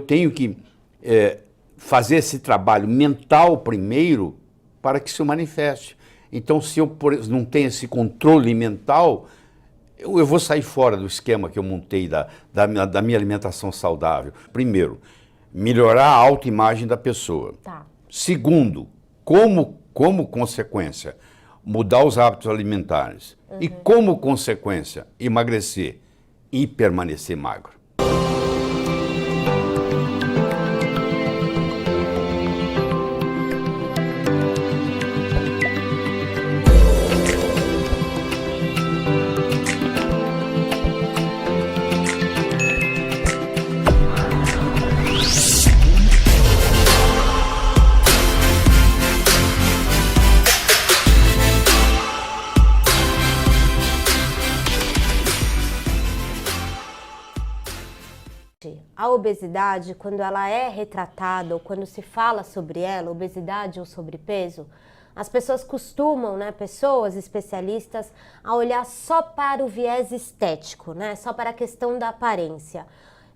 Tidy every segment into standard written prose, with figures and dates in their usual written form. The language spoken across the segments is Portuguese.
tenho que fazer esse trabalho mental primeiro para que se manifeste. Então, se eu não tenho esse controle mental, eu vou sair fora do esquema que eu montei da minha alimentação saudável. Primeiro, melhorar a autoimagem da pessoa. Tá. Segundo, como consequência, mudar os hábitos alimentares. E como consequência, emagrecer e permanecer magro. A obesidade, quando ela é retratada ou quando se fala sobre ela, obesidade ou sobrepeso, as pessoas costumam, pessoas especialistas, a olhar só para o viés estético, só para a questão da aparência.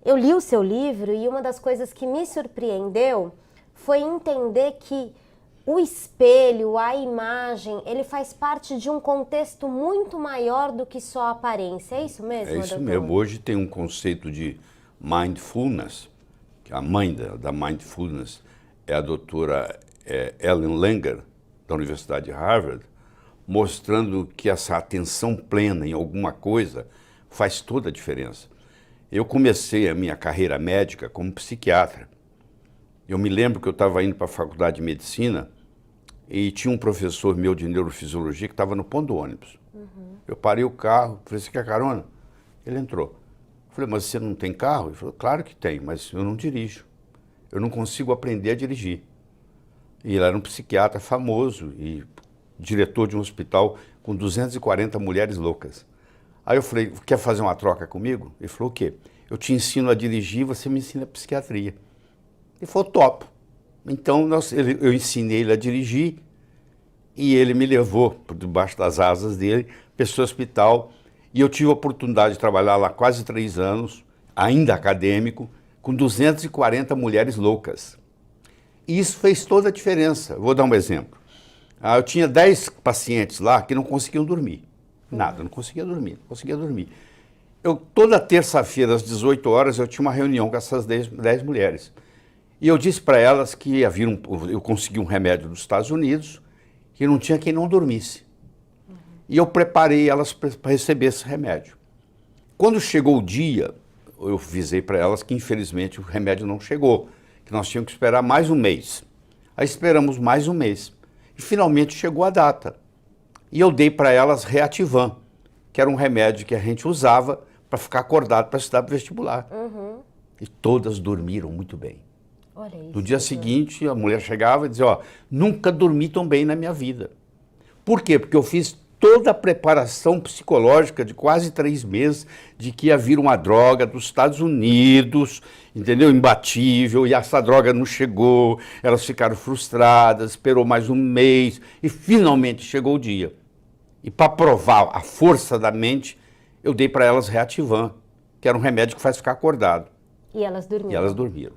Eu li o seu livro e uma das coisas que me surpreendeu foi entender que o espelho, a imagem, ele faz parte de um contexto muito maior do que só a aparência. É isso mesmo, doutor? É isso doutor? mesmo. Hoje tem um conceito de mindfulness, que a mãe da mindfulness é a doutora Ellen Langer, da Universidade de Harvard, mostrando que essa atenção plena em alguma coisa faz toda a diferença. Eu comecei a minha carreira médica como psiquiatra. Eu me lembro que eu estava indo para a faculdade de medicina e tinha um professor meu de neurofisiologia que estava no ponto do ônibus. Eu parei o carro, falei, você quer carona? Ele entrou. Eu falei, mas você não tem carro? Ele falou, claro que tem, mas eu não dirijo. Eu não consigo aprender a dirigir. E ele era um psiquiatra famoso e diretor de um hospital com 240 mulheres loucas. Aí eu falei, quer fazer uma troca comigo? Ele falou, o quê? Eu te ensino a dirigir, você me ensina a psiquiatria. Ele falou, topo. Então eu ensinei ele a dirigir e ele me levou por debaixo das asas dele para esse hospital. E eu tive a oportunidade de trabalhar lá quase 3 anos, ainda acadêmico, com 240 mulheres loucas. E isso fez toda a diferença. Vou dar um exemplo. Eu tinha 10 pacientes lá que não conseguiam dormir. Nada, não conseguia dormir. Toda terça-feira, às 18 horas, eu tinha uma reunião com essas 10 mulheres. E eu disse para elas que eu consegui um remédio dos Estados Unidos, que não tinha quem não dormisse. E eu preparei elas para receber esse remédio. Quando chegou o dia, eu avisei para elas que, infelizmente, o remédio não chegou, que nós tínhamos que esperar mais um mês. Aí esperamos mais um mês. E, finalmente, chegou a data. E eu dei para elas Reativan, que era um remédio que a gente usava para ficar acordado para estudar para o vestibular. E todas dormiram muito bem. Olha isso, no dia seguinte, a mulher chegava e dizia, nunca dormi tão bem na minha vida. Por quê? Porque eu fiz toda a preparação psicológica de quase 3 meses de que ia vir uma droga dos Estados Unidos, entendeu? Imbatível, e essa droga não chegou, elas ficaram frustradas, esperou mais um mês e finalmente chegou o dia. E para provar a força da mente, eu dei para elas Reativan, que era um remédio que faz ficar acordado. E elas dormiram.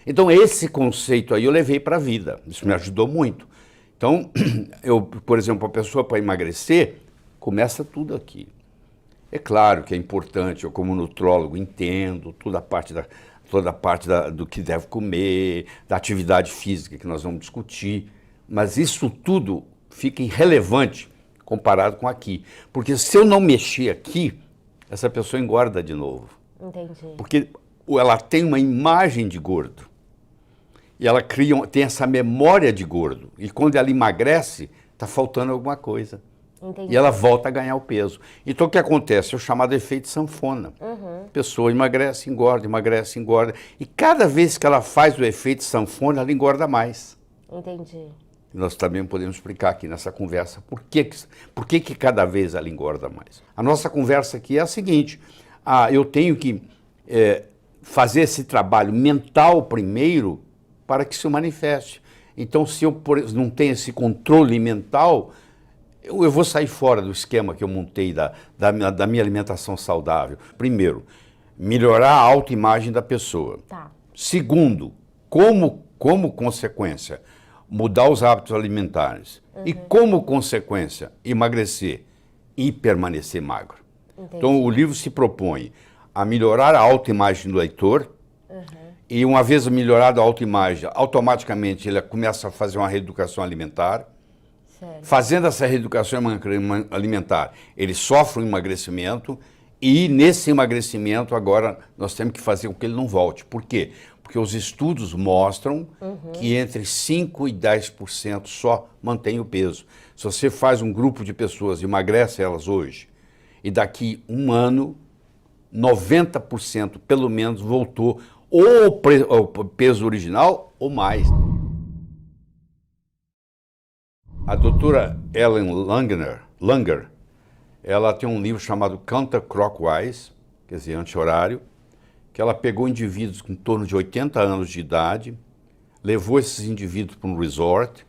Então esse conceito aí eu levei para a vida, isso me ajudou muito. Então, por exemplo, a pessoa para emagrecer, começa tudo aqui. É claro que é importante, eu como nutrólogo entendo toda a parte do que deve comer, da atividade física que nós vamos discutir, mas isso tudo fica irrelevante comparado com aqui. Porque se eu não mexer aqui, essa pessoa engorda de novo. Entendi. Porque ela tem uma imagem de gordo. E ela tem essa memória de gordo. E quando ela emagrece, está faltando alguma coisa. Entendi. E ela volta a ganhar o peso. Então o que acontece? É o chamado efeito sanfona. A pessoa emagrece, engorda, emagrece, engorda. E cada vez que ela faz o efeito sanfona, ela engorda mais. Entendi. Nós também podemos explicar aqui nessa conversa por que cada vez ela engorda mais. A nossa conversa aqui é a seguinte. Eu tenho que fazer esse trabalho mental primeiro para que se manifeste. Então, se eu não tenho esse controle mental, eu vou sair fora do esquema que eu montei da minha alimentação saudável. Primeiro, melhorar a autoimagem da pessoa. Tá. Segundo, como consequência, mudar os hábitos alimentares. E como consequência, emagrecer e permanecer magro. Entendi. Então, o livro se propõe a melhorar a autoimagem do leitor. E uma vez melhorada a autoimagem, automaticamente ele começa a fazer uma reeducação alimentar. Certo. Fazendo essa reeducação alimentar, ele sofre um emagrecimento e nesse emagrecimento agora nós temos que fazer com que ele não volte. Por quê? Porque os estudos mostram que entre 5% e 10% só mantém o peso. Se você faz um grupo de pessoas e emagrece elas hoje, e daqui um ano, 90% pelo menos voltou ou ao peso original ou mais. A doutora Ellen Langer, ela tem um livro chamado Counterclockwise, quer dizer, anti-horário, que ela pegou indivíduos com em torno de 80 anos de idade, levou esses indivíduos para um resort,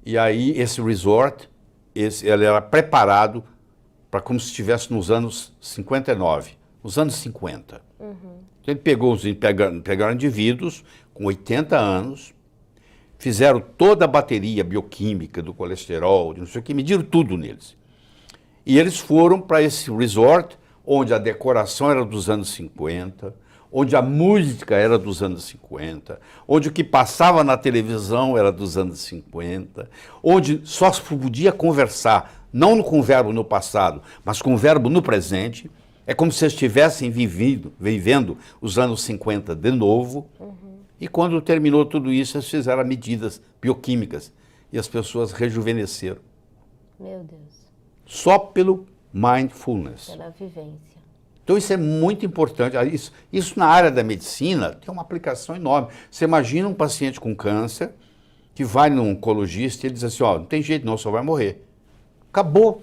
e aí esse resort, ele era preparado para como se estivesse nos anos 59, nos anos 50. Então ele pegaram indivíduos com 80 anos, fizeram toda a bateria bioquímica do colesterol, de não sei o que, mediram tudo neles. E eles foram para esse resort, onde a decoração era dos anos 50, onde a música era dos anos 50, onde o que passava na televisão era dos anos 50, onde só se podia conversar, não com o verbo no passado, mas com o verbo no presente. É como se eles estivessem vivendo os anos 50 de novo. E quando terminou tudo isso, eles fizeram medidas bioquímicas e as pessoas rejuvenesceram. Meu Deus. Só pelo mindfulness. Pela vivência. Então isso é muito importante. Isso na área da medicina tem uma aplicação enorme. Você imagina um paciente com câncer que vai num oncologista e ele diz assim, ó, não tem jeito não, só vai morrer. Acabou,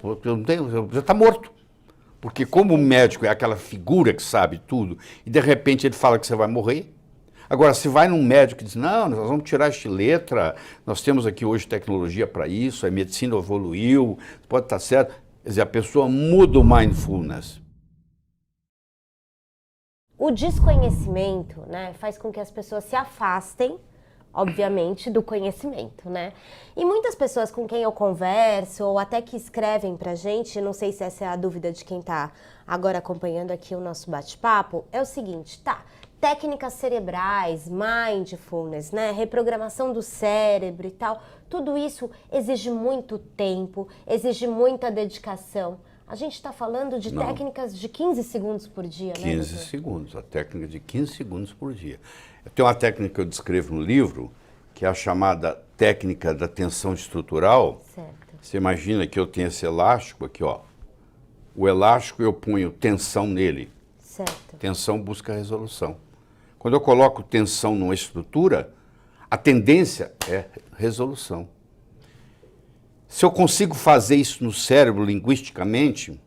já está morto. Porque como o médico é aquela figura que sabe tudo, e de repente ele fala que você vai morrer. Agora, se vai num médico e diz, não, nós vamos tirar esta letra, nós temos aqui hoje tecnologia para isso, a medicina evoluiu, pode estar certo. Quer dizer, a pessoa muda o mindfulness. O desconhecimento, né, faz com que as pessoas se afastem, obviamente, do conhecimento, né? E muitas pessoas com quem eu converso, ou até que escrevem pra gente, não sei se essa é a dúvida de quem tá agora acompanhando aqui o nosso bate-papo, é o seguinte, tá, técnicas cerebrais, mindfulness, né, reprogramação do cérebro e tal, tudo isso exige muito tempo, exige muita dedicação. A gente está falando de técnicas de 15 segundos por dia, né? 15 segundos, a técnica de 15 segundos por dia. Eu tenho uma técnica que eu descrevo no livro, que é a chamada técnica da tensão estrutural. Certo. Você imagina que eu tenho esse elástico aqui, ó. O elástico eu ponho tensão nele. Certo. Tensão busca resolução. Quando eu coloco tensão numa estrutura, a tendência é resolução. Se eu consigo fazer isso no cérebro linguisticamente,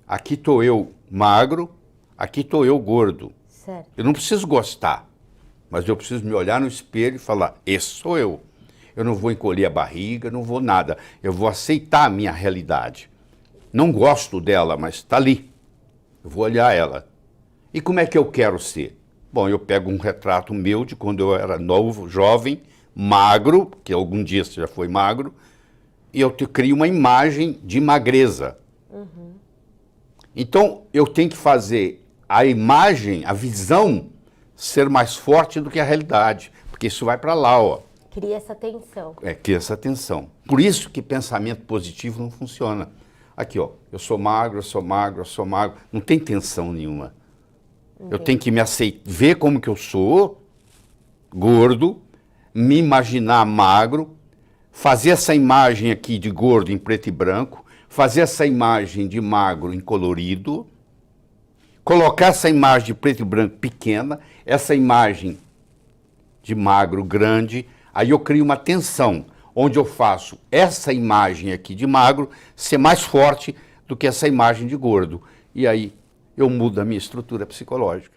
aqui estou eu magro, aqui estou eu gordo. Certo. Eu não preciso gostar, mas eu preciso me olhar no espelho e falar, esse sou eu. Eu não vou encolher a barriga, não vou nada. Eu vou aceitar a minha realidade. Não gosto dela, mas está ali. Eu vou olhar ela. E como é que eu quero ser? Bom, eu pego um retrato meu de quando eu era novo, jovem, magro, que algum dia você já foi magro, e eu crio uma imagem de magreza. Então, eu tenho que fazer a imagem, a visão, ser mais forte do que a realidade, porque isso vai para lá, ó. Cria essa tensão. Cria essa tensão. Por isso que pensamento positivo não funciona. Aqui, ó, eu sou magro, eu sou magro, eu sou magro. Não tem tensão nenhuma. Eu tenho que me aceitar, ver como que eu sou, gordo, me imaginar magro, fazer essa imagem aqui de gordo em preto e branco, fazer essa imagem de magro em colorido, colocar essa imagem de preto e branco pequena, essa imagem de magro grande, aí eu crio uma tensão, onde eu faço essa imagem aqui de magro ser mais forte do que essa imagem de gordo. E aí eu mudo a minha estrutura psicológica.